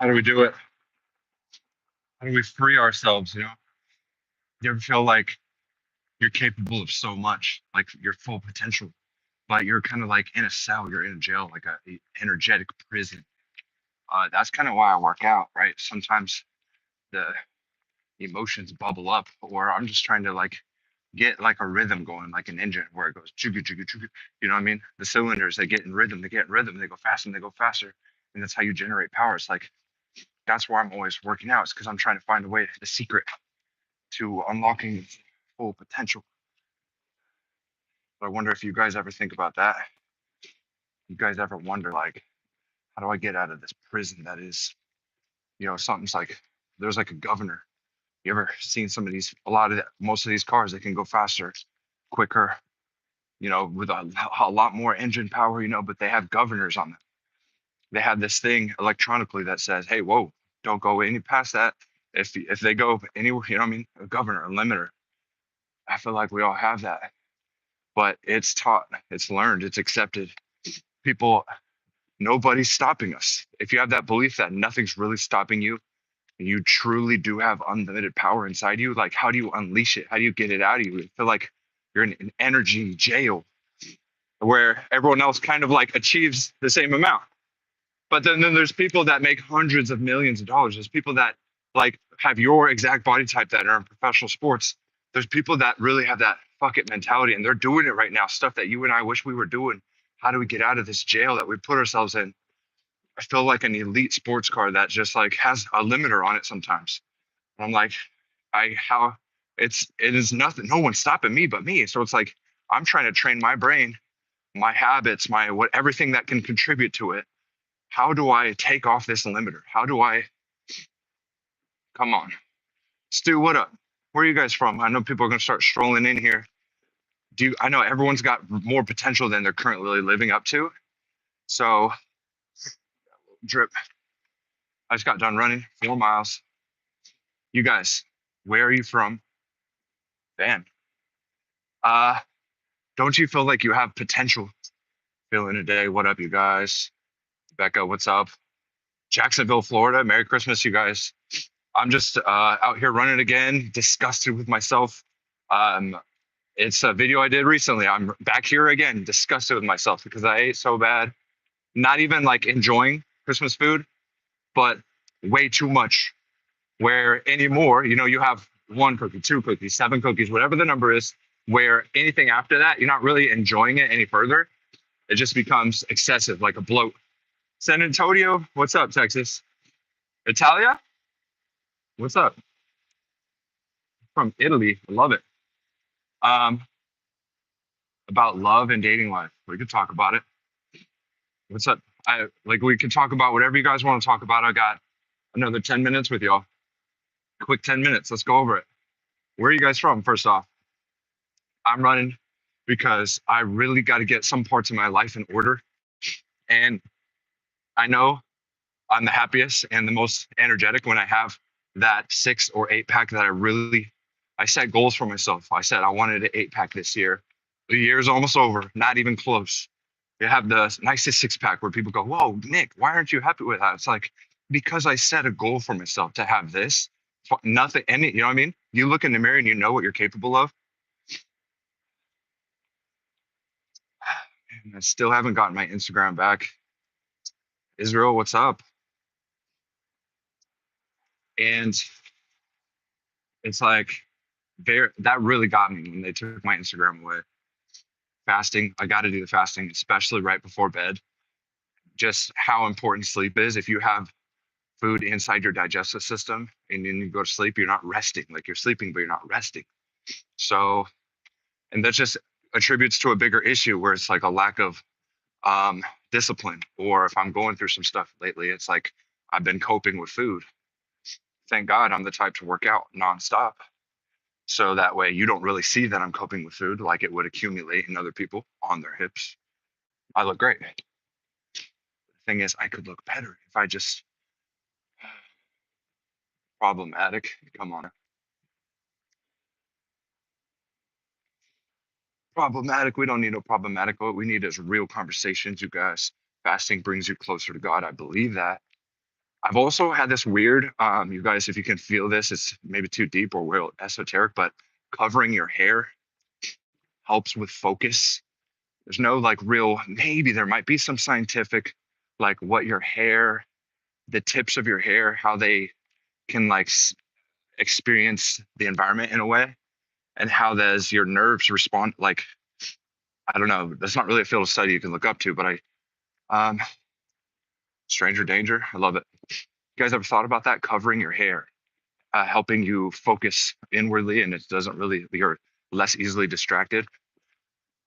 How do we do it? How do we free ourselves? You ever feel like you're capable of so much, like your full potential, but you're kind of like in a cell, you're in a jail, like a energetic prison. That's kind of why I work out, right? Sometimes the emotions bubble up, or I'm just trying to like get like a rhythm going, like an engine where it goes chugga chugga chugga. You know what I mean? The cylinders, they get in rhythm, they get in rhythm, they go faster and they go faster. And that's how you generate power. It's like that's why I'm always working out. It's because I'm trying to find a way, the secret to unlocking full potential. But I wonder if you guys ever think about that. You guys ever wonder like, how do I get out of this prison that is, something's like there's like a governor. You ever seen some of these, most of these cars, they can go faster, quicker, with a lot more engine power, but they have governors on them. They have this thing electronically that says, hey, whoa, don't go any past that. If they go anywhere, you know what I mean? A governor, a limiter. I feel like we all have that, but it's taught, it's learned, it's accepted. People, nobody's stopping us. If you have that belief that nothing's really stopping you, and you truly do have unlimited power inside you, like how do you unleash it? How do you get it out of you? I feel like you're in an energy jail where everyone else kind of like achieves the same amount. But then there's people that make hundreds of millions of dollars. There's people that like have your exact body type that are in professional sports. There's people that really have that fuck it mentality and they're doing it right now. Stuff that you and I wish we were doing. How do we get out of this jail that we put ourselves in? I feel like an elite sports car that just like has a limiter on it sometimes. And I'm like, how it is nothing. No one's stopping me but me. So it's like I'm trying to train my brain, my habits, my what everything that can contribute to it. How do I take off this limiter? How do I come on? Stu, what up? Where are you guys from? I know people are gonna start strolling in here. I know everyone's got more potential than they're currently living up to. So drip. I just got done running 4 miles. You guys, where are you from? Van. Uh, don't you feel like you have potential? Feeling today. What up, you guys? Becca, what's up? Jacksonville, Florida. Merry Christmas, you guys. I'm just out here running again, disgusted with myself. Um, it's a video I did recently. I'm back here again, disgusted with myself because I ate so bad. Not even like enjoying Christmas food, but way too much. Where anymore, you have one cookie, two cookies, seven cookies, whatever the number is, where anything after that, you're not really enjoying it any further. It just becomes excessive, like a bloat. San Antonio, what's up, Texas? Italia, what's up? From Italy, I love it. Um, about love and dating life, we could talk about it. What's up? I like we can talk about whatever you guys want to talk about. I got another 10 minutes with y'all. Quick 10 minutes. Let's go over it. Where are you guys from? First off, I'm running because I really got to get some parts of my life in order. And I know I'm the happiest and the most energetic when I have that 6 or 8 pack that I set goals for myself. I said I wanted an 8 pack this year. The year's almost over, not even close. You have the nicest 6 pack where people go, whoa, Nick, why aren't you happy with that? It's like, because I set a goal for myself to have this, nothing, you know what I mean? You look in the mirror and you know what you're capable of. And I still haven't gotten my Instagram back. Israel, what's up? And it's like, that really got me when they took my Instagram away. Fasting, I got to do the fasting, especially right before bed. Just how important sleep is. If you have food inside your digestive system and then you go to sleep, you're not resting. Like you're sleeping, but you're not resting. So, and that just attributes to a bigger issue where it's like a lack of discipline. Or if I'm going through some stuff lately, it's like I've been coping with food. Thank God I'm the type to work out nonstop. So that way you don't really see that I'm coping with food like it would accumulate in other people on their hips. I look great. The thing is, I could look better if I just problematic. Come on. Problematic. We don't need no problematic. What we need is real conversations, you guys. Fasting brings you closer to God. I believe that. I've also had this weird, you guys, if you can feel this, it's maybe too deep or real esoteric, but covering your hair helps with focus. There's no like real, maybe there might be some scientific, like what your hair, the tips of your hair, how they can like experience the environment in a way, and how does your nerves respond. Like, I don't know, that's not really a field of study you can look up to, but um, stranger danger, I love it. You guys ever thought about that? Covering your hair, helping you focus inwardly, and it doesn't really, you're less easily distracted.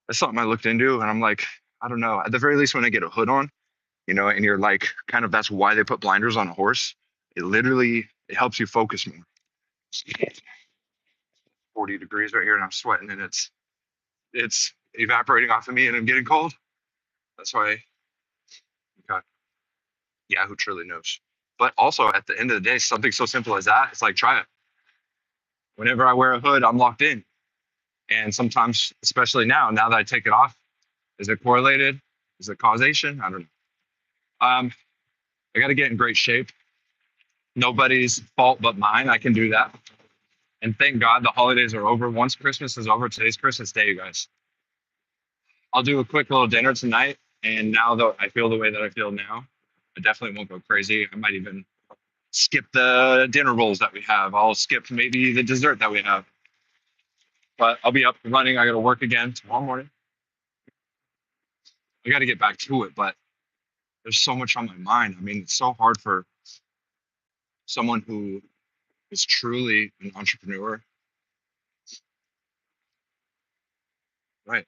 That's something I looked into, and I'm like, I don't know. At the very least, when I get a hood on, and you're like, kind of, that's why they put blinders on a horse. It literally, it helps you focus more. 40 degrees right here, and I'm sweating, and it's evaporating off of me, and I'm getting cold. That's why, God, yeah, who truly knows? But also, at the end of the day, something so simple as that, it's like, try it. Whenever I wear a hood, I'm locked in. And sometimes, especially now that I take it off, is it correlated? Is it causation? I don't know. I got to get in great shape. Nobody's fault but mine. I can do that. And thank God the holidays are over. Once Christmas is over, today's Christmas Day, you guys. I'll do a quick little dinner tonight. And now that I feel the way that I feel now, I definitely won't go crazy. I might even skip the dinner rolls that we have. I'll skip maybe the dessert that we have. But I'll be up and running. I got to work again tomorrow morning. I got to get back to it, but there's so much on my mind. I mean, it's so hard for someone who is truly an entrepreneur, right?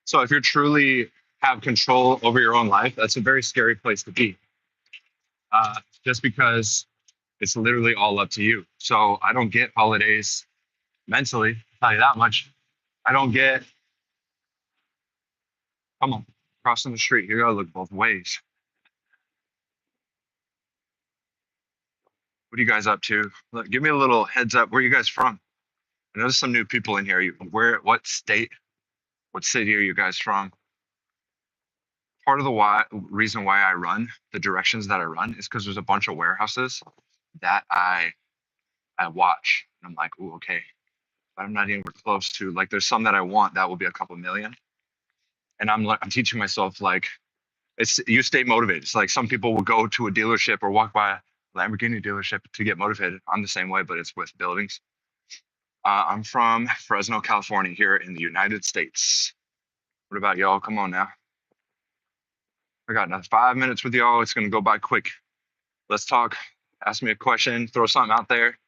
So if you're truly have control over your own life, that's a very scary place to be. Just because it's literally all up to you. So I don't get holidays mentally, I'll tell you that much. I don't get, come on, crossing the street, you gotta look both ways. What are you guys up to? Look, give me a little heads up. Where are you guys from? I know there's some new people in here. What state, what city are you guys from? Part of the reason why I run the directions that I run is because there's a bunch of warehouses that I watch. And I'm like, oh, okay. But I'm not even close to, like, there's some that I want that will be a couple million. And I'm teaching myself, like, it's, you stay motivated. It's like some people will go to a dealership or walk by a Lamborghini dealership to get motivated. I'm the same way, but it's with buildings. I'm from Fresno, California, here in the United States. What about y'all? Come on now. I got another 5 minutes with y'all. It's gonna go by quick. Let's talk. Ask me a question. Throw something out there.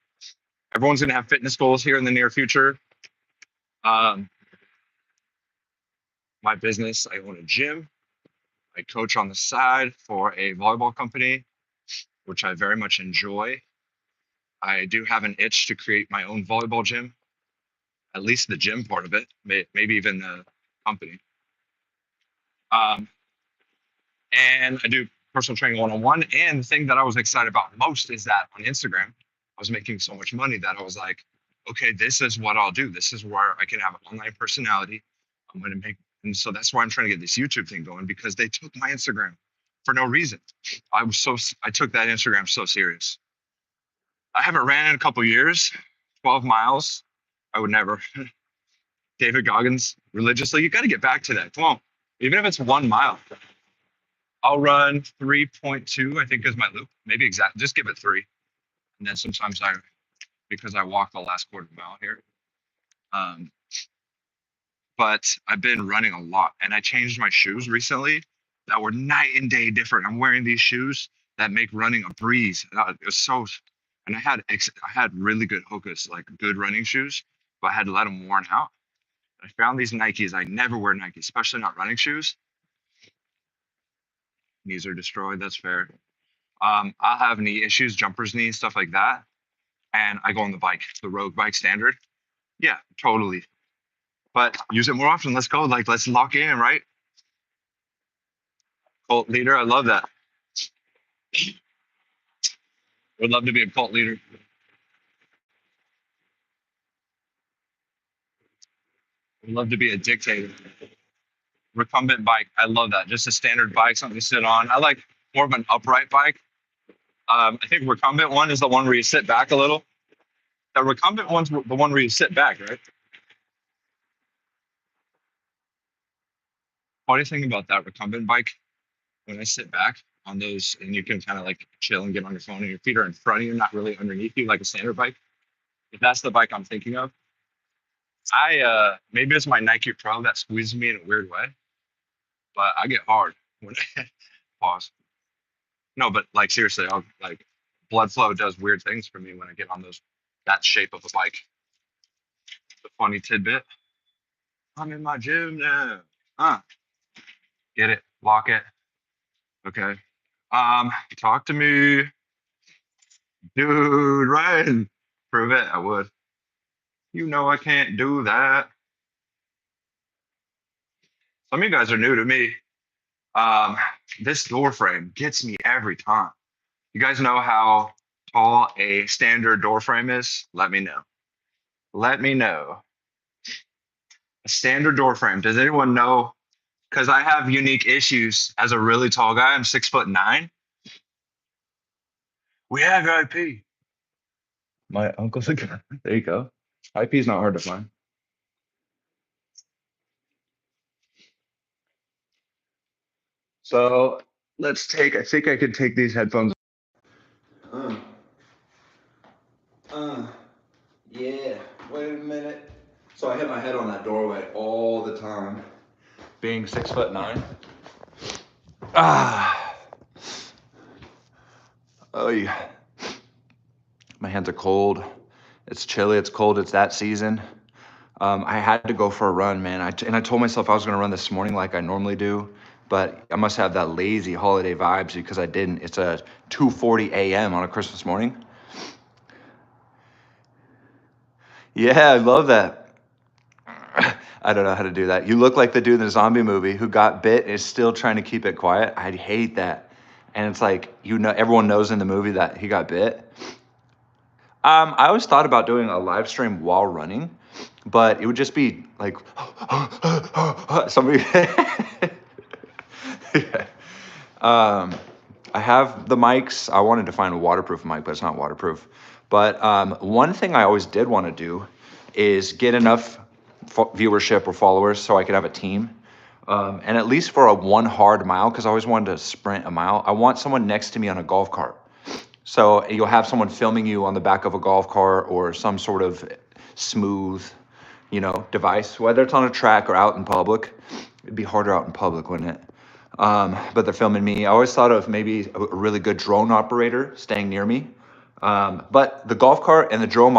Everyone's gonna have fitness goals here in the near future. Um, my business, I own a gym. I coach on the side for a volleyball company, which I very much enjoy. I do have an itch to create my own volleyball gym, at least the gym part of it, maybe even the company. Um, and I do personal training one-on-one. And the thing that I was excited about most is that on Instagram, I was making so much money that I was like, okay, this is what I'll do. This is where I can have an online personality. I'm going to make, and so that's why I'm trying to get this YouTube thing going, because they took my Instagram for no reason. I took that Instagram so serious. I haven't ran in a couple years, 12 miles. I would never. David Goggins, religiously, you got to get back to that. Come on. Even if it's 1 mile, I'll run 3.2, I think is my loop. Maybe exact, just give it 3. And then sometimes because I walk the last quarter mile here. Um, but I've been running a lot, and I changed my shoes recently that were night and day different. I'm wearing these shoes that make running a breeze. It was so, and I had really good Hokas, like good running shoes, but I had to let them worn out. I found these Nikes. I never wear Nikes, especially not running shoes. Knees are destroyed. That's fair. I'll have knee issues, jumpers knee, stuff like that. And I go on the bike, the road bike standard. Yeah, totally. But use it more often. Let's go. Like, let's lock in, right? Cult leader. I love that. Would love to be a cult leader. Would love to be a dictator. Recumbent bike. I love that. Just a standard bike, something to sit on. I like more of an upright bike. I think recumbent one is the one where you sit back a little. The recumbent one's the one where you sit back, right? Funny thing about that recumbent bike, when I sit back on those and you can kind of like chill and get on your phone and your feet are in front of you, not really underneath you like a standard bike. If that's the bike I'm thinking of, I maybe it's my Nike Pro that squeezes me in a weird way, but I get hard when I pause. No, but like seriously, I'll like blood flow does weird things for me when I get on those that shape of a bike. The funny tidbit. I'm in my gym now. Huh. Get it. Lock it. Okay. Talk to me. Dude, Ryan. Prove it. I would. You know I can't do that. Some of you guys are new to me. Um, this door frame gets me every time. You guys know how tall a standard door frame is? Let me know. Let me know. A standard door frame. Does anyone know? Because I have unique issues as a really tall guy. I'm 6'9". We have IP. My uncle's a guy. There you go. IP is not hard to find. So I think I could take these headphones. Uh, uh, yeah, wait a minute. So I hit my head on that doorway all the time, being 6'9". Ah, oh yeah. My hands are cold. It's chilly. It's cold. It's that season. I had to go for a run, man. And I told myself I was gonna run this morning like I normally do, but I must have that lazy holiday vibes because I didn't. It's a 2:40 a.m. on a Christmas morning. Yeah, I love that. I don't know how to do that. You look like the dude in the zombie movie who got bit and is still trying to keep it quiet. I hate that. And it's like, everyone knows in the movie that he got bit. I always thought about doing a live stream while running, but it would just be like somebody. Yeah. I have the mics. I wanted to find a waterproof mic, but it's not waterproof. But one thing I always did want to do is get enough viewership or followers so I could have a team. And at least for a one hard mile, because I always wanted to sprint a mile, I want someone next to me on a golf cart. So you'll have someone filming you on the back of a golf cart or some sort of smooth, device, whether it's on a track or out in public. It'd be harder out in public, wouldn't it? But they're filming me. I always thought of maybe a really good drone operator staying near me. But the golf cart and the drone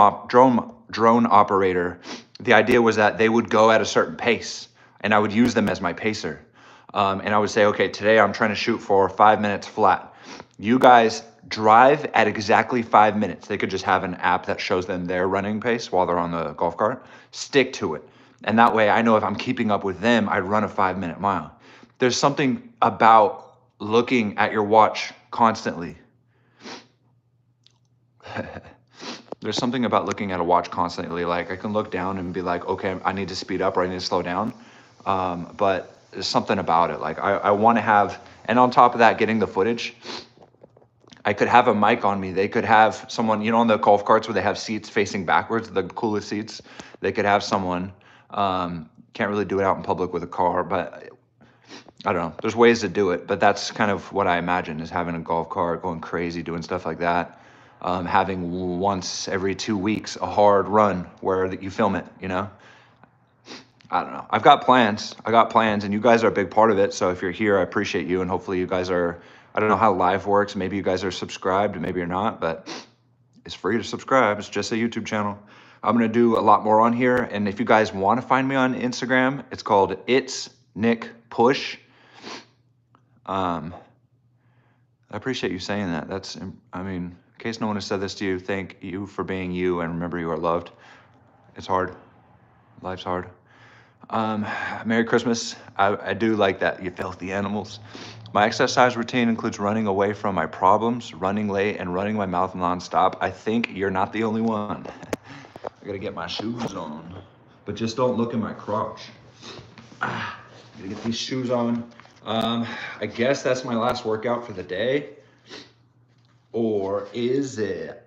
operator, the idea was that they would go at a certain pace, and I would use them as my pacer. And I would say, okay, today I'm trying to shoot for 5 minutes flat. You guys drive at exactly 5 minutes. They could just have an app that shows them their running pace while they're on the golf cart. Stick to it. And that way I know if I'm keeping up with them, I run a 5 minute mile. There's something about looking at your watch constantly. There's something about looking at a watch constantly. Like I can look down and be like, okay, I need to speed up or I need to slow down. But there's something about it. Like I want to have, and on top of that, getting the footage, I could have a mic on me. They could have someone, on the golf carts where they have seats facing backwards, the coolest seats. They could have someone. Can't really do it out in public with a car, but I don't know. There's ways to do it, but that's kind of what I imagine is having a golf cart, going crazy, doing stuff like that. Having once every 2 weeks a hard run where you film it, I don't know. I've got plans. And you guys are a big part of it. So if you're here, I appreciate you. And hopefully you guys are, I don't know how live works. Maybe you guys are subscribed, maybe you're not, but it's free to subscribe. It's just a YouTube channel. I'm going to do a lot more on here. And if you guys want to find me on Instagram, it's called It's Nick Push. I appreciate you saying that. In case no one has said this to you, thank you for being you and remember you are loved. It's hard. Life's hard. Merry Christmas. I do like that, you filthy animals. My exercise routine includes running away from my problems, running late, and running my mouth nonstop. I think you're not the only one. I gotta get my shoes on, but just don't look in my crotch. Gotta get these shoes on. I guess that's my last workout for the day. Or is it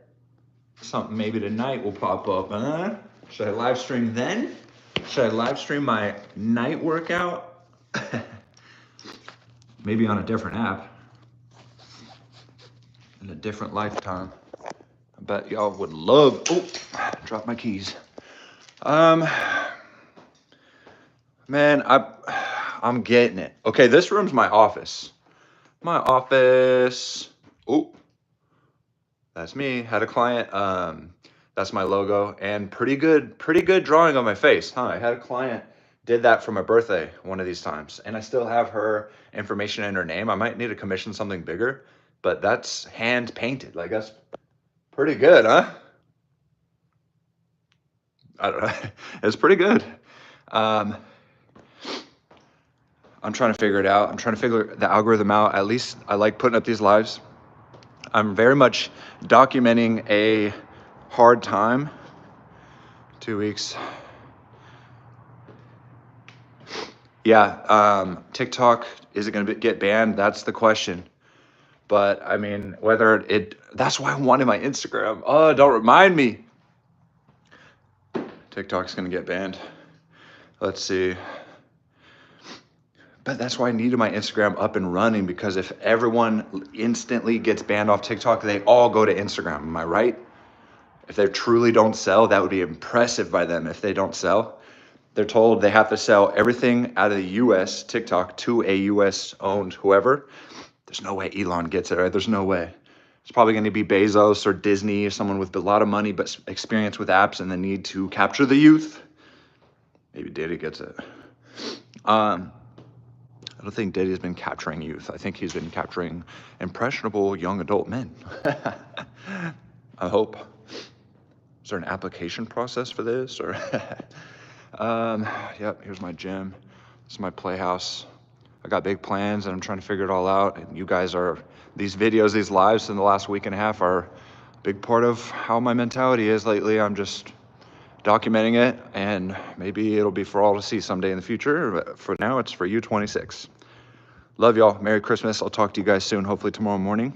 something maybe tonight will pop up, huh? Should I live stream then? Should I live stream my night workout? Maybe on a different app. In a different lifetime. I bet y'all would love, oh, dropped my keys. Man, I'm getting it. Okay, this room's my office. My office. Oh, that's me. Had a client. That's my logo and pretty good drawing on my face, huh? I had a client did that for my birthday one of these times, and I still have her information in her name. I might need to commission something bigger, but that's hand painted. Like that's pretty good, huh? I don't know. It's pretty good. I'm trying to figure it out. I'm trying to figure the algorithm out. At least I like putting up these lives. I'm very much documenting a hard time. 2 weeks. Yeah, TikTok, is it going to get banned? That's the question. But I mean, that's why I wanted my Instagram. Oh, don't remind me. TikTok's going to get banned. Let's see. But that's why I needed my Instagram up and running, because if everyone instantly gets banned off TikTok, they all go to Instagram. Am I right? If they truly don't sell, that would be impressive by them. If they don't sell, they're told they have to sell everything out of the US TikTok to a US owned whoever. There's no way Elon gets it, right? There's no way. It's probably going to be Bezos or Disney or someone with a lot of money but experience with apps and the need to capture the youth. Maybe Diddy gets it. I don't think Diddy's been capturing youth. I think he's been capturing impressionable young adult men. I hope. Is there an application process for this? Or yep, here's my gym. This is my playhouse. I got big plans and I'm trying to figure it all out. And you guys are, these videos, these lives in the last week and a half are a big part of how my mentality is lately. I'm just documenting it, and maybe it'll be for all to see someday in the future. But for now, it's for you 26. Love y'all. Merry Christmas. I'll talk to you guys soon, hopefully tomorrow morning.